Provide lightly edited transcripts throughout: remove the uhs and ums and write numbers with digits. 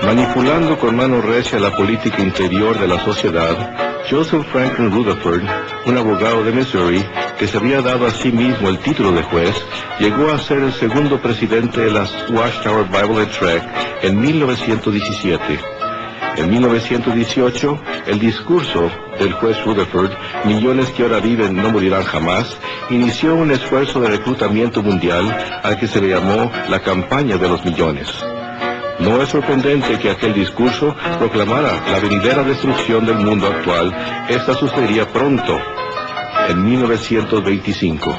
Manipulando con mano recia la política interior de la sociedad, Joseph Franklin Rutherford, un abogado de Missouri, que se había dado a sí mismo el título de juez, llegó a ser el segundo presidente de la Watchtower Bible and Tract en 1917. En 1918, el discurso del juez Rutherford, "Millones que ahora viven no morirán jamás", inició un esfuerzo de reclutamiento mundial al que se le llamó la campaña de los millones. No es sorprendente que aquel discurso proclamara la venidera destrucción del mundo actual. Esta sucedería pronto, en 1925.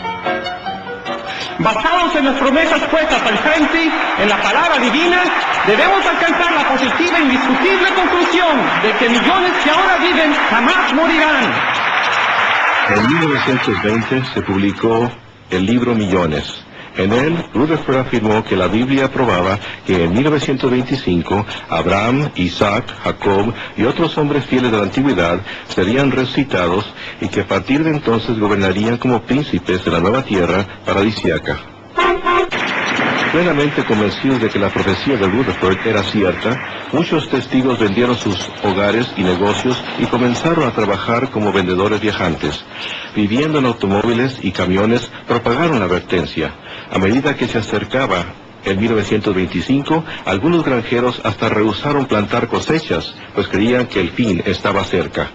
Basados en las promesas puestas al frente, en la palabra divina, debemos alcanzar la positiva e indiscutible conclusión de que millones que ahora viven jamás morirán. En 1920 se publicó el libro Millones. En él, Rutherford afirmó que la Biblia probaba que en 1925 Abraham, Isaac, Jacob y otros hombres fieles de la antigüedad serían resucitados y que a partir de entonces gobernarían como príncipes de la nueva tierra paradisíaca. Plenamente convencidos de que la profecía de Rutherford era cierta, muchos testigos vendieron sus hogares y negocios y comenzaron a trabajar como vendedores viajantes. Viviendo en automóviles y camiones, propagaron la advertencia. A medida que se acercaba en 1925, algunos granjeros hasta rehusaron plantar cosechas, pues creían que el fin estaba cerca.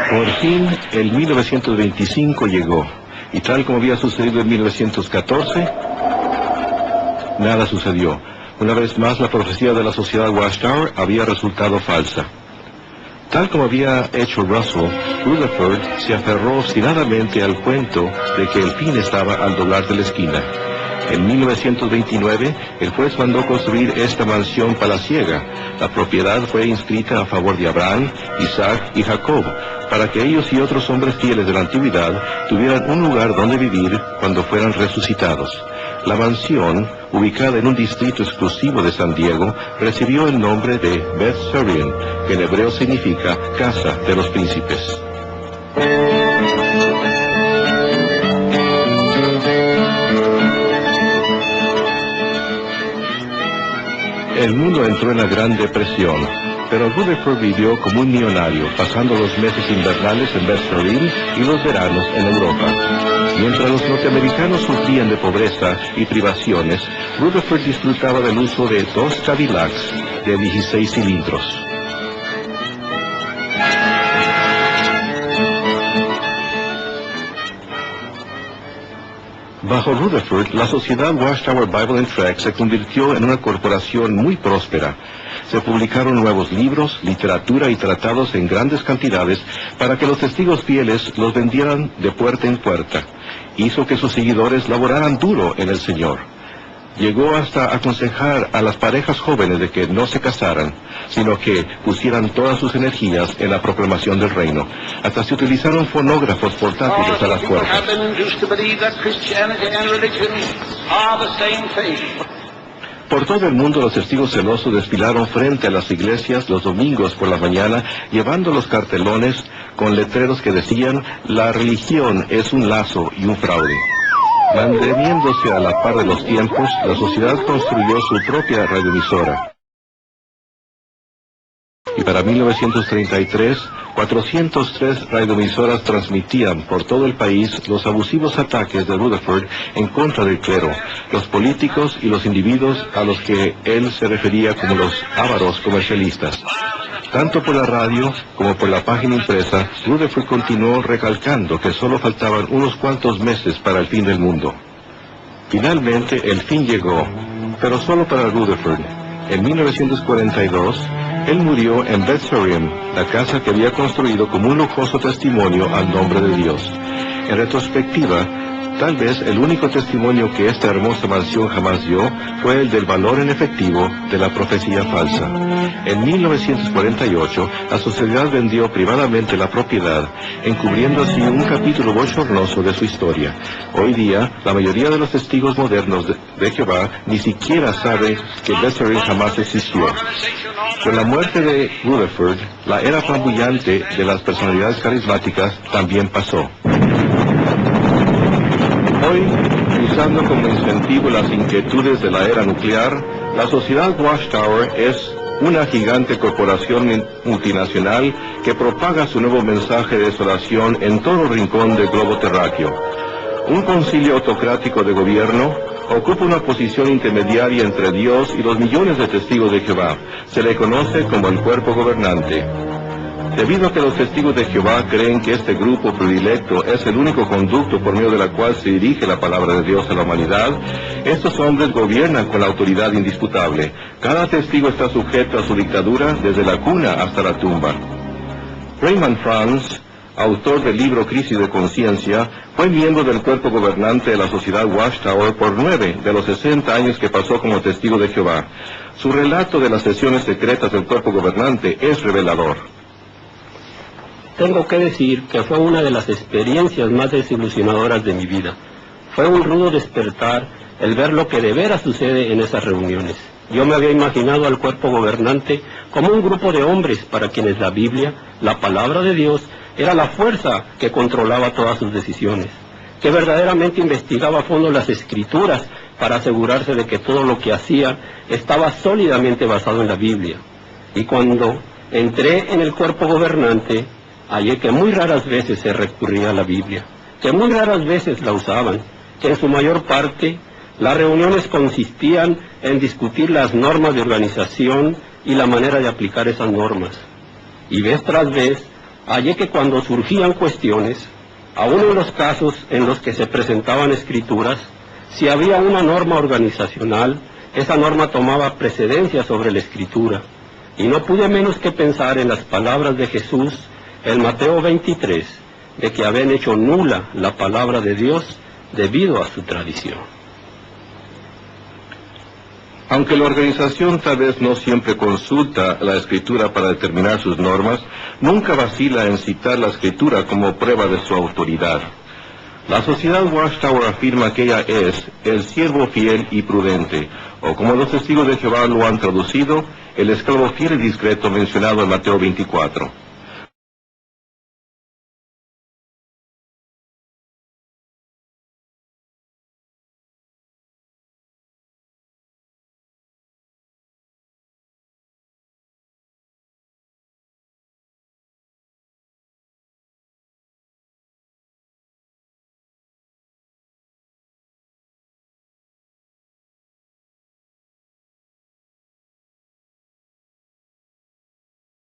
Por fin, el 1925 llegó. Y tal como había sucedido en 1914, nada sucedió. Una vez más, la profecía de la sociedad Watchtower había resultado falsa. Tal como había hecho Russell, Rutherford se aferró obstinadamente al cuento de que el fin estaba al doblar de la esquina. En 1929, el juez mandó construir esta mansión palaciega. La propiedad fue inscrita a favor de Abraham, Isaac y Jacob, para que ellos y otros hombres fieles de la antigüedad tuvieran un lugar donde vivir cuando fueran resucitados. La mansión, ubicada en un distrito exclusivo de San Diego, recibió el nombre de Beth Surian, que en hebreo significa Casa de los Príncipes. El mundo entró en la Gran Depresión, pero Rutherford vivió como un millonario, pasando los meses invernales en Beth Surian y los veranos en Europa. Mientras los norteamericanos sufrían de pobreza y privaciones, Rutherford disfrutaba del uso de 2 Cadillacs de 16 cilindros. Bajo Rutherford, la sociedad Watchtower Bible and Tract se convirtió en una corporación muy próspera. Se publicaron nuevos libros, literatura y tratados en grandes cantidades para que los testigos fieles los vendieran de puerta en puerta. Hizo que sus seguidores laboraran duro en el Señor. Llegó hasta aconsejar a las parejas jóvenes de que no se casaran, sino que pusieran todas sus energías en la proclamación del reino. Hasta se utilizaron fonógrafos portátiles a las puertas. Por todo el mundo los testigos celosos desfilaron frente a las iglesias los domingos por la mañana, llevando los cartelones con letreros que decían: "La religión es un lazo y un fraude". Manteniéndose a la par de los tiempos, la sociedad construyó su propia radioemisora. Y para 1933, 403 radioemisoras transmitían por todo el país los abusivos ataques de Rutherford en contra del clero, los políticos y los individuos a los que él se refería como los ávaros comercialistas. Tanto por la radio como por la página impresa, Rutherford continuó recalcando que solo faltaban unos cuantos meses para el fin del mundo. Finalmente, el fin llegó, pero solo para Rutherford. En 1942, él murió en Beth Surian, la casa que había construido como un lujoso testimonio al nombre de Dios. En retrospectiva, tal vez el único testimonio que esta hermosa mansión jamás dio fue el del valor en efectivo de la profecía falsa. En 1948, la sociedad vendió privadamente la propiedad, encubriendo así un capítulo bochornoso de su historia. Hoy día, la mayoría de los testigos modernos de Jehová ni siquiera saben que Beth Surian jamás existió. Con la muerte de Rutherford, la era flamboyante de las personalidades carismáticas también pasó. Hoy, usando como incentivo las inquietudes de la era nuclear, La sociedad Watchtower es una gigante corporación multinacional que propaga su nuevo mensaje de desolación en todo rincón del globo terráqueo. Un concilio autocrático de gobierno ocupa una posición intermediaria entre Dios y los millones de testigos de Jehová. Se le conoce como el cuerpo gobernante. Debido a que los testigos de Jehová creen que este grupo predilecto es el único conducto por medio de la cual se dirige la palabra de Dios a la humanidad, estos hombres gobiernan con la autoridad indisputable. Cada testigo está sujeto a su dictadura desde la cuna hasta la tumba. Raymond Franz, autor del libro Crisis de Conciencia, fue miembro del cuerpo gobernante de la sociedad Watchtower por 9 de los 60 años que pasó como testigo de Jehová. Su relato de las sesiones secretas del cuerpo gobernante es revelador. Tengo que decir que fue una de las experiencias más desilusionadoras de mi vida. Fue un rudo despertar el ver lo que de veras sucede en esas reuniones. Yo me había imaginado al cuerpo gobernante como un grupo de hombres para quienes la Biblia, la palabra de Dios, era la fuerza que controlaba todas sus decisiones, que verdaderamente investigaba a fondo las Escrituras para asegurarse de que todo lo que hacía estaba sólidamente basado en la Biblia. Y cuando entré en el cuerpo gobernante, hallé que muy raras veces se recurría a la Biblia, que muy raras veces la usaban, que en su mayor parte las reuniones consistían en discutir las normas de organización y la manera de aplicar esas normas. Y vez tras vez hallé que cuando surgían cuestiones, aún en los casos en los que se presentaban escrituras, si había una norma organizacional, esa norma tomaba precedencia sobre la escritura. Y no pude menos que pensar en las palabras de Jesús en Mateo 23, de que habían hecho nula la palabra de Dios debido a su tradición. Aunque la organización tal vez no siempre consulta la Escritura para determinar sus normas, nunca vacila en citar la Escritura como prueba de su autoridad. La sociedad Watchtower afirma que ella es el siervo fiel y prudente, o como los testigos de Jehová lo han traducido, el esclavo fiel y discreto mencionado en Mateo 24.